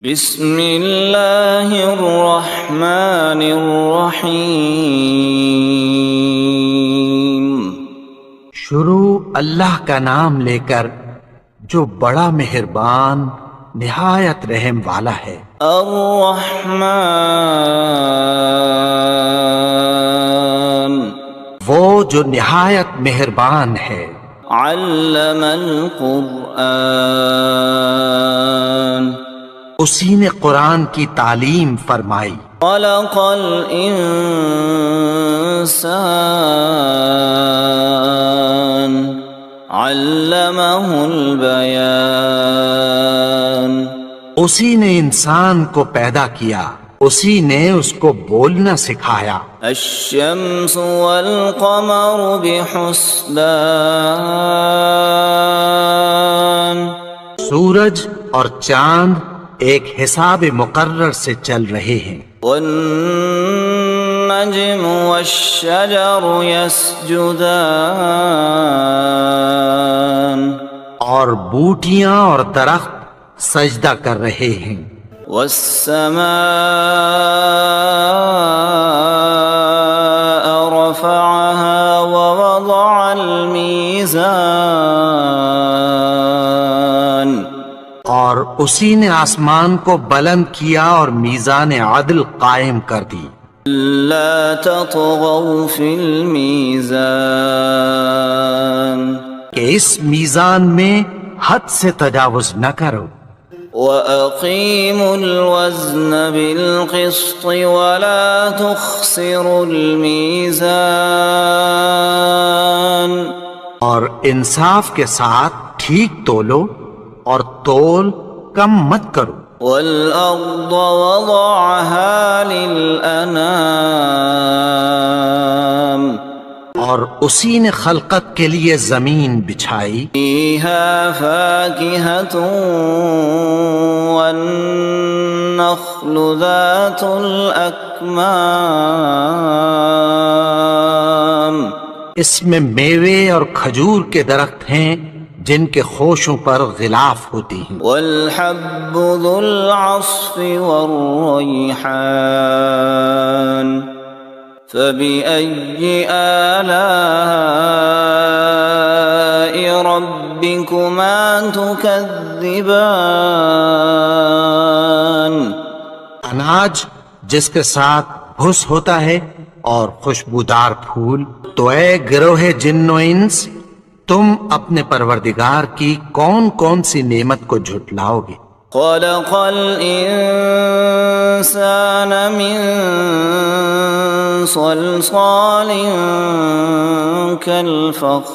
بسم اللہ الرحمن الرحیم۔ شروع اللہ کا نام لے کر جو بڑا مہربان نہایت رحم والا ہے۔ الرحمن، وہ جو نہایت مہربان ہے۔ علم القرآن، اسی نے قرآن کی تعلیم فرمائی۔ خلق الانسان، علمہ البیان، اسی نے انسان کو پیدا کیا، اسی نے اس کو بولنا سکھایا۔ الشمس والقمر بحسبان، سورج اور چاند ایک حساب مقرر سے چل رہے ہیں۔ والنجم والشجر يسجدان، اور بوٹیاں اور درخت سجدہ کر رہے ہیں۔ والسماء رفعها ووضع الميزان، اور اسی نے آسمان کو بلند کیا اور میزان عدل قائم کر دی۔ لا تطغوا في الميزان، کہ اس میزان میں حد سے تجاوز نہ کرو۔ وَأَقِيمُوا الْوَزْنَ بِالْقِسْطِ وَلَا تُخْسِرُوا الْمِيزَانَ، اور انصاف کے ساتھ ٹھیک تولو اور تول کم مت کرو۔ وَالْأَرْضَ وَضَعَهَا لِلْأَنَامِ، اور اسی نے خلقت کے لیے زمین بچھائی۔ فِيهَا فَاكِهَةٌ وَالنَّخْلُ ذَاتُ الْأَكْمَامِ، اس میں میوے اور کھجور کے درخت ہیں جن کے خوشوں پر غلاف ہوتی ہیں۔ وَالْحَبُّ ذُو الْعَصْفِ وَالرَّيْحَانُ، فَبِأَيِّ آلَاءِ رَبِّكُمَا تُكَذِّبَانِ، اناج جس کے ساتھ بھس ہوتا ہے اور خوشبودار پھول۔ تو اے گروہ جن و انس، تم اپنے پروردگار کی کون کون سی نعمت کو جھٹلاؤ گے؟ خَلَقَ الْإِنسَانَ مِنْ صَلْصَالٍ كَالْفَخَّارِ،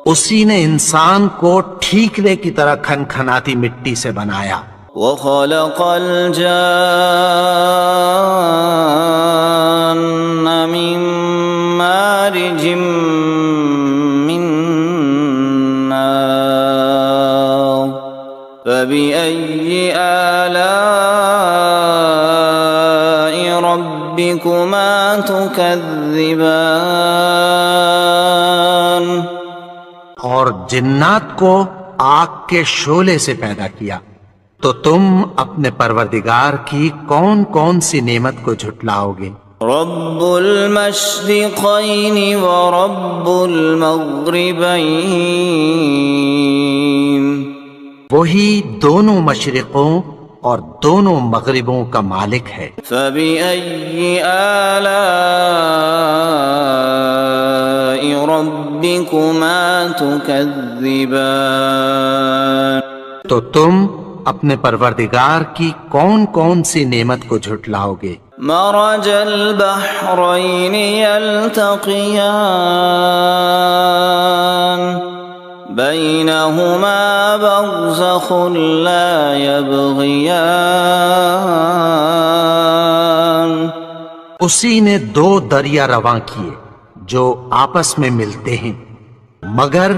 اسی نے انسان کو ٹھیکرے کی طرح کھنکھناتی مٹی سے بنایا۔ وَخَلَقَ الْجَانَّ مِن مَّارِجٍ مِّن نَّارٍ، فَبِأَيِّ آلَاءِ رَبِّكُمَا تُكَذِّبَانِ، اور جنات کو آگ کے شعلے سے پیدا کیا، تو تم اپنے پروردگار کی کون کون سی نعمت کو جھٹلاؤ گے؟ رب المشرقین ورب المغربین، وہی دونوں مشرقوں اور دونوں مغربوں کا مالک ہے۔ فبأي آلاء ربكما تكذبان، تو تم اپنے پروردگار کی کون کون سی نعمت کو جھٹلاؤ گے؟ مرج البحرین یلتقیان، بینہما برزخ لا یبغیان، اسی نے دو دریا رواں کیے جو آپس میں ملتے ہیں، مگر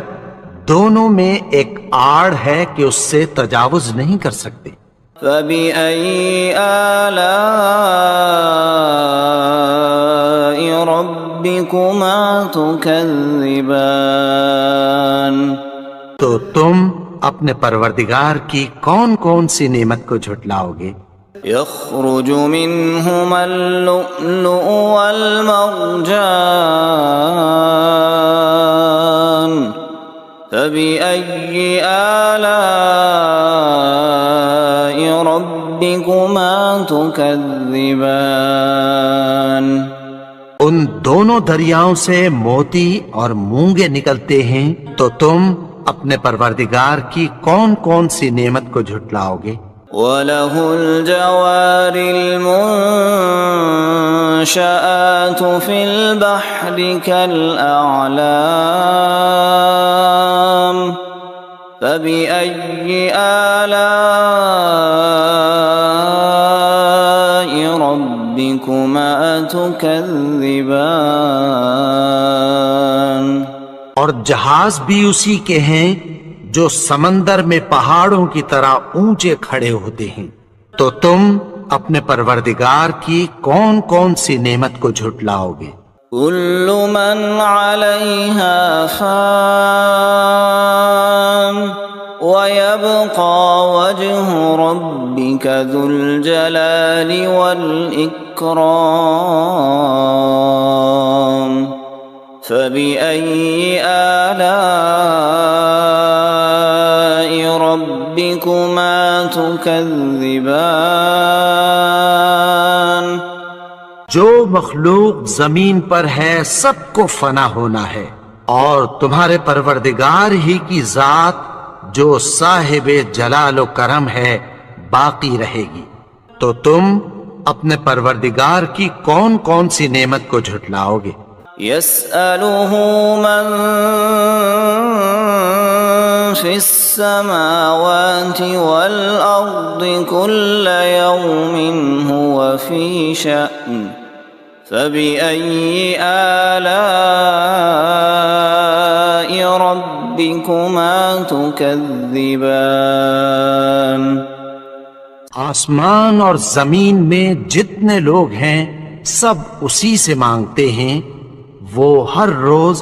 دونوں میں ایک آڑ ہے کہ اس سے تجاوز نہیں کر سکتے۔ فَبِأَيِّ آلَاءِ رَبِّكُمَا تُكَذِّبَانِ، تو تم اپنے پروردگار کی کون کون سی نعمت کو جھٹلاؤ گے؟ يخرج منهما اللؤلؤ والمرجان فبأي آلاء ربكما تكذبان ان دونوں دریاؤں سے موتی اور مونگے نکلتے ہیں، تو تم اپنے پروردگار کی کون کون سی نعمت کو جھٹلاؤ گے؟ وَلَهُ الْجَوَارِ الْمُنشَآتُ فِي الْبَحْرِ كَالْأَعْلَامِ فَبِأَيِّ آلَاءِ رَبِّكُمَا تُكَذِّبَانِ اور جہاز بھی اسی کے ہیں جو سمندر میں پہاڑوں کی طرح اونچے کھڑے ہوتے ہیں، تو تم اپنے پروردگار کی کون کون سی نعمت کو جھٹلاؤ گے؟ كل من عليها فان ويبقى وجه ربك ذو الجلال والإكرام فبأي آلاء ربكما تكذبان جو مخلوق زمین پر ہے سب کو فنا ہونا ہے، اور تمہارے پروردگار ہی کی ذات جو صاحب جلال و کرم ہے باقی رہے گی، تو تم اپنے پروردگار کی کون کون سی نعمت کو جھٹلاؤ گے؟ يسأله من في السماوات والأرض كل يوم هو في شأن فبأي آلاء ربكما تكذبان آسمان اور زمین میں جتنے لوگ ہیں سب اسی سے مانگتے ہیں، وہ ہر روز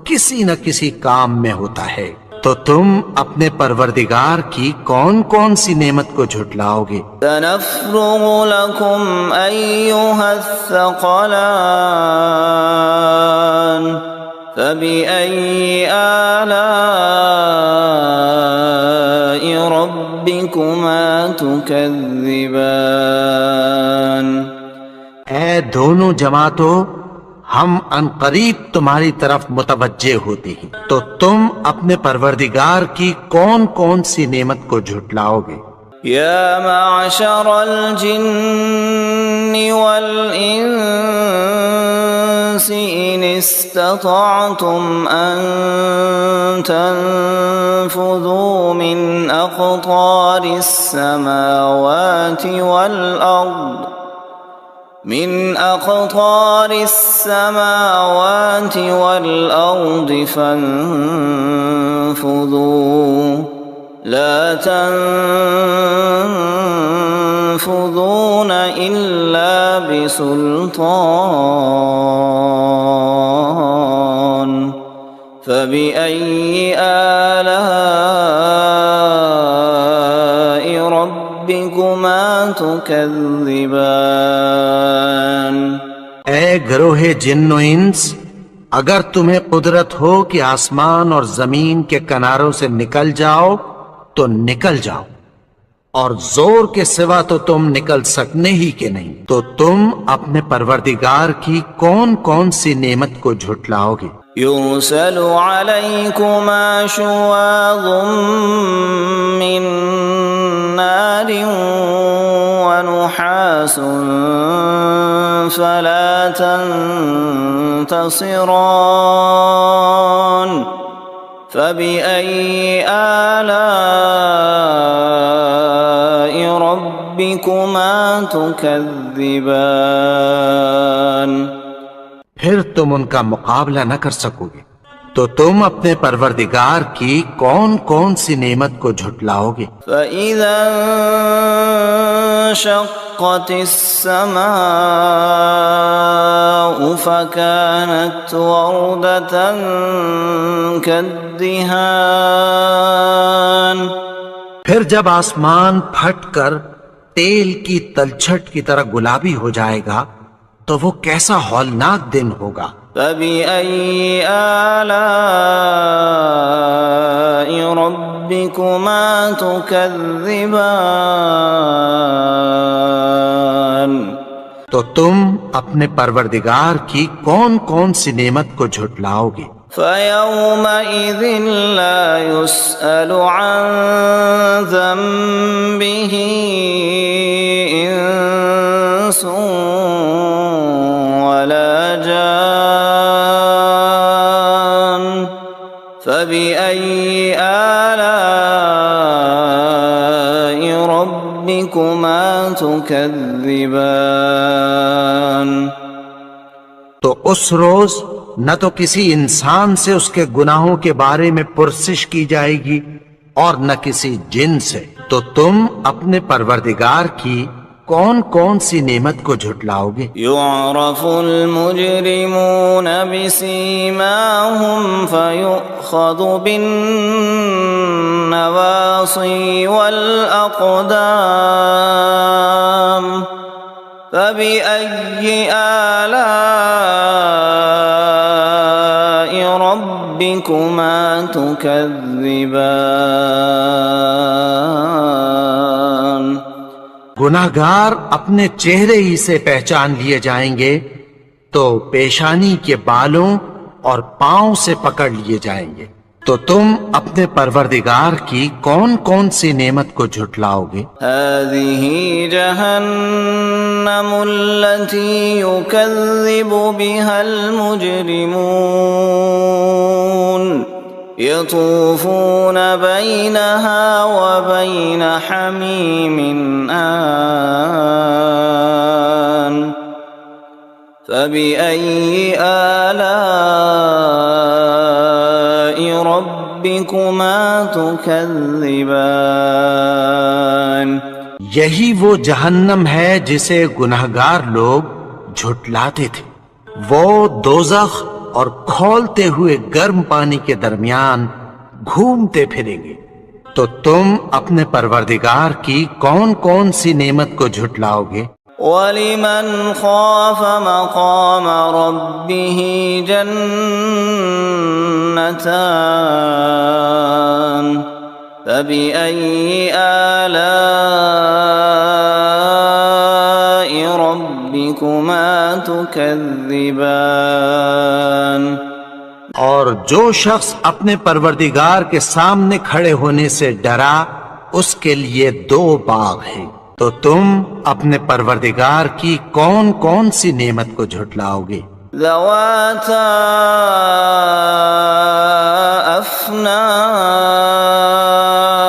کسی نہ کسی کام میں ہوتا ہے، تو تم اپنے پروردگار کی کون کون سی نعمت کو جھٹلاؤ گے؟ سنفرغ لكم أيها الثقلان فبأي آلاء ربكما تكذبان اے دونوں جماعتوں، ہم ان قریب تمہاری طرف متوجہ ہوتے ہیں، تو تم اپنے پروردگار کی کون کون سی نعمت کو جھٹلاؤ گے؟ يا معشر الجن والإنس إن استطعتم أن تنفذوا من أقطار السماوات والأرض فانفذوا لا تنفذون إلا بسلطان فبأي آلاء ربكما تكذبان اے گروہ جن و انس، اگر تمہیں قدرت ہو کہ آسمان اور زمین کے کناروں سے نکل جاؤ تو نکل جاؤ، اور زور کے سوا تو تم نکل سکنے ہی کے نہیں، تو تم اپنے پروردگار کی کون کون سی نعمت کو جھٹلاؤ گے؟ يرسل عليكما شواظ من نار ونحاس فلا تنتصران فبأي آلاء ربكما تكذبان پھر تم ان کا مقابلہ نہ کر سکو گے، تو تم اپنے پروردگار کی کون کون سی نعمت کو جھٹلاؤ گے؟ فَإِذَا انشقت السماء فكانت وردة كالدهان الدهان پھر جب آسمان پھٹ کر تیل کی تلچھٹ کی طرح گلابی ہو جائے گا تو وہ کیسا ہولناک دن ہوگا۔ فبأي آلاء ربكما تكذبان تو تم اپنے پروردگار کی کون کون سی نعمت کو جھٹلاؤ گے؟ فيومئذ لا يسأل عن ذنبه إنس ولا جان فبأي آلاء ربكما تكذبان تو اس روز نہ تو کسی انسان سے اس کے گناہوں کے بارے میں پرسش کی جائے گی اور نہ کسی جن سے، تو تم اپنے پروردگار کی کون کون سی نعمت کو جھٹلاؤ گے؟ يعرف المجرمون بسيماهم فيؤخذ بالنواصي والأقدام فبأي آلاء ربكما تكذبان گناہگار اپنے چہرے ہی سے پہچان لیے جائیں گے تو پیشانی کے بالوں اور پاؤں سے پکڑ لیے جائیں گے، تو تم اپنے پروردگار کی کون کون سی نعمت کو جھٹلاؤ گے؟ هذه جهنم التي يكذب بها المجرمون يطوفون بينها وبين حميم آن فبأي آلاء ربكما تكذبان یہی وہ جہنم ہے جسے گناہگار لوگ جھٹلاتے تھے، وہ دوزخ اور کھولتے ہوئے گرم پانی کے درمیان گھومتے پھریں گے، تو تم اپنے پروردگار کی کون کون سی نعمت کو جھٹلاؤ گے؟ وَلِمَنْ خَافَ مَقَامَ رَبِّهِ جَنَّتَانِ فَبِأَيِّ آلَاءِ رَبِّكُمَا تُكَذِّبَانِ اور جو شخص اپنے پروردگار کے سامنے کھڑے ہونے سے ڈرا اس کے لیے دو باغ ہیں، تو تم اپنے پروردگار کی کون کون سی نعمت کو جھٹلاؤ گے؟ ذواتا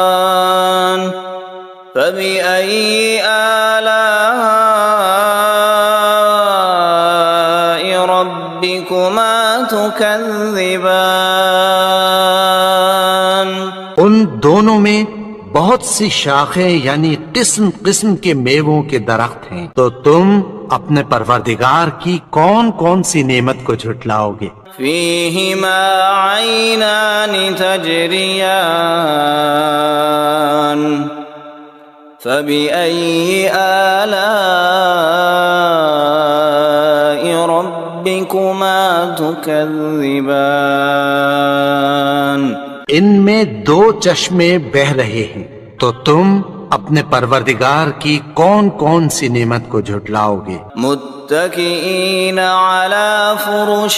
افنان فبأي آلاء ربكما تكذبان ان دونوں میں بہت سی شاخیں یعنی قسم قسم کے میووں کے درخت ہیں، تو تم اپنے پروردگار کی کون کون سی نعمت کو جھٹلاؤ گے؟ فيهما عينان تجريان فبأي آلاء ربكما تكذبان ان میں دو چشمے بہ رہے ہیں، تو تم اپنے پروردگار کی کون کون سی نعمت کو جھٹلاؤ گے؟ متكئين على فرش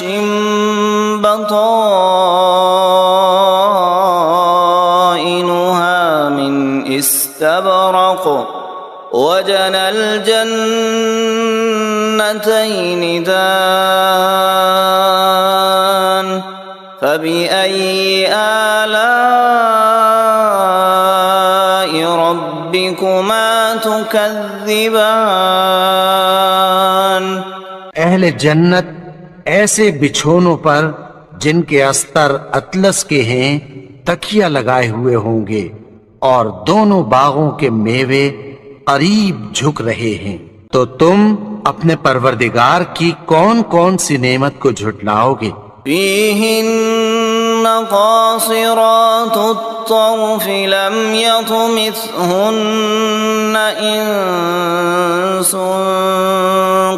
بطائنها من استبرق وجنى الجنتين دان فبأي آلاء ربكما تكذبان اہل جنت ایسے بچھونوں پر جن کے استر اطلس کے ہیں تکیہ لگائے ہوئے ہوں گے، اور دونوں باغوں کے میوے قریب جھک رہے ہیں، تو تم اپنے پروردگار کی کون کون سی نعمت کو جھٹلاؤ گے؟ فيهن قاصرات الطرف لم يطمثهن إنس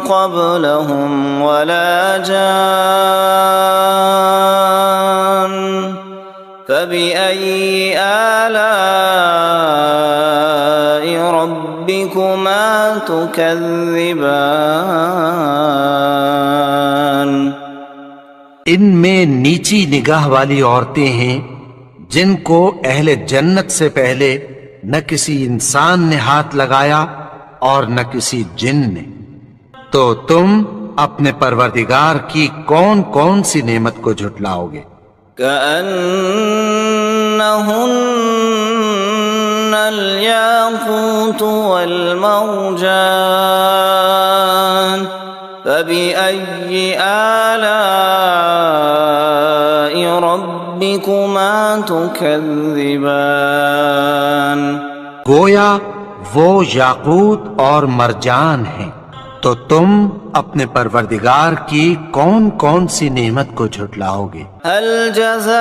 قبلهم ولا جان فبأي آلاء ربكما تكذبان ان میں نیچی نگاہ والی عورتیں ہیں جن کو اہل جنت سے پہلے نہ کسی انسان نے ہاتھ لگایا اور نہ کسی جن نے، تو تم اپنے پروردگار کی کون کون سی نعمت کو جھٹلاؤ گے؟ كأنهن الياقوت والمرجان فبأي آلاء ربكما تكذبان گویا وہ یاقوت اور مرجان ہیں، تو تم اپنے پروردگار کی کون کون سی نعمت کو جھٹلاؤ گے؟ هل جزاء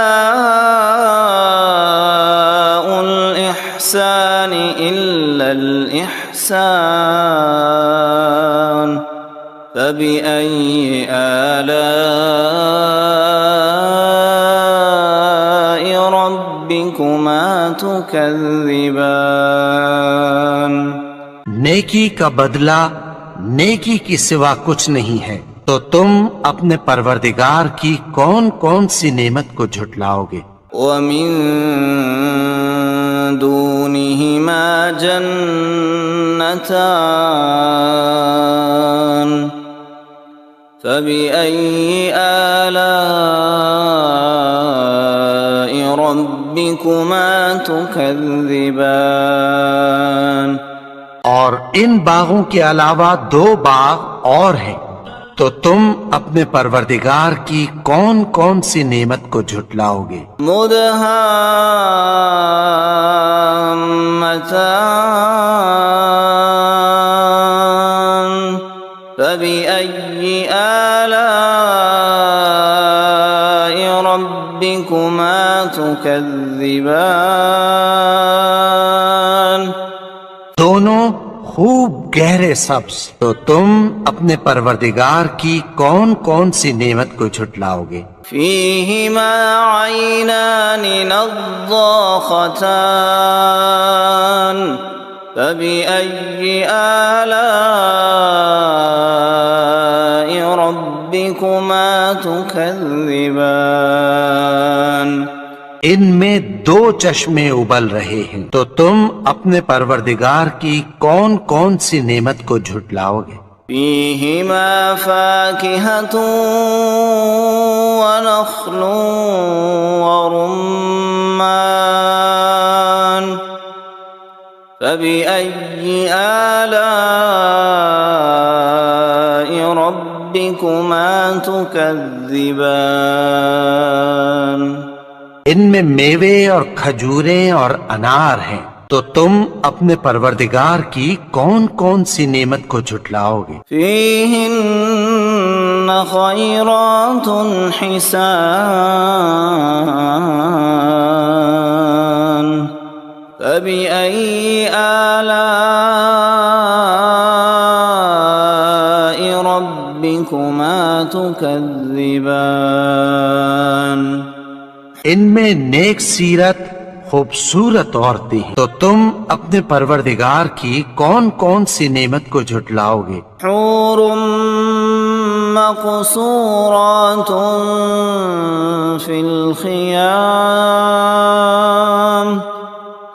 الإحسان إلا الإحسان فبأي آلاء ربكما تكذبان نیکی کا بدلہ نیکی کی سوا کچھ نہیں ہے، تو تم اپنے پروردگار کی کون کون سی نعمت کو جھٹلاؤ گے؟ ومن دونهما جنتان فبأي آلاء ربكما تكذبان اور ان باغوں کے علاوہ دو باغ اور ہیں، تو تم اپنے پروردگار کی کون کون سی نعمت کو جھٹلاؤ گے؟ مدهامتان فبأي آلاء ربكما تكذبان دونوں خوب گہرے سبز، تو تم اپنے پروردگار کی کون کون سی نعمت کو جھٹلاؤ گے؟ فيهما عينان نضاختان فبأي آلاء ربكما تكذبان ان میں دو چشمے ابل رہے ہیں، تو تم اپنے پروردگار کی کون کون سی نعمت کو جھٹلاؤ گے؟ فيهما فاكهة ونخل ورمان فبأي آلاء ربكما تكذبان ان میں میوے اور کھجوریں اور انار ہیں، تو تم اپنے پروردگار کی کون کون سی نعمت کو جھٹلاؤ گے؟ فيهن خيرات حسان فبأي آلاء ربكما تكذبان ان میں نیک سیرت خوبصورت عورتیں ہیں، تو تم اپنے پروردگار کی کون کون سی نعمت کو جھٹلاؤ گے؟ حور مقصورات في الخيام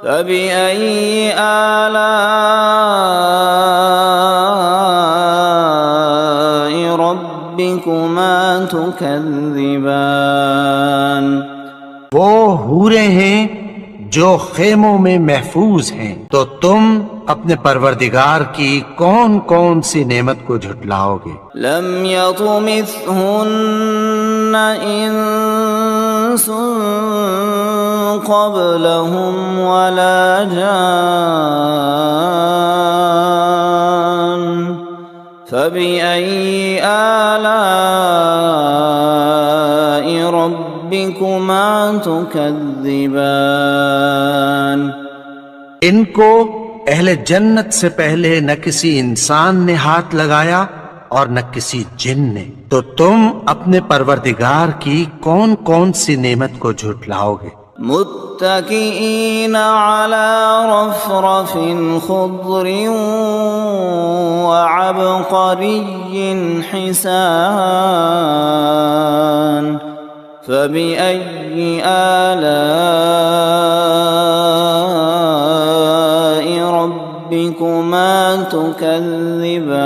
فبأي آلاء ربكما تكذبان وہ حوریں ہیں جو خیموں میں محفوظ ہیں، تو تم اپنے پروردگار کی کون کون سی نعمت کو جھٹلاؤ گے؟ لم يطمثهن انس قبلهم ولا جان فبأي آلاء ربكما ربكما تكذبان ان کو اہل جنت سے پہلے نہ کسی انسان نے ہاتھ لگایا اور نہ کسی جن نے، تو تم اپنے پروردگار کی کون کون سی نعمت کو جھٹلاؤ گے؟ متكئين على رفرف خضر وعبقري حسان فبأي آلاء ربكما تكذبان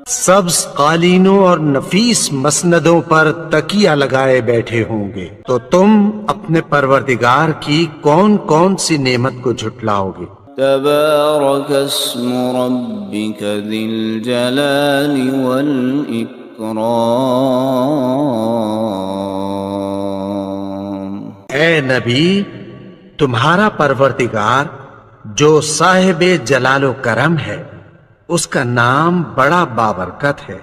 سبز قالینوں اور نفیس مسندوں پر تکیہ لگائے بیٹھے ہوں گے، تو تم اپنے پروردگار کی کون کون سی نعمت کو جھٹلاؤ گے؟ تبارك اسم ربك ذي الجلال والإكرام اے نبی، تمہارا پروردگار جو صاحب جلال و کرم ہے، اس کا نام بڑا بابرکت ہے۔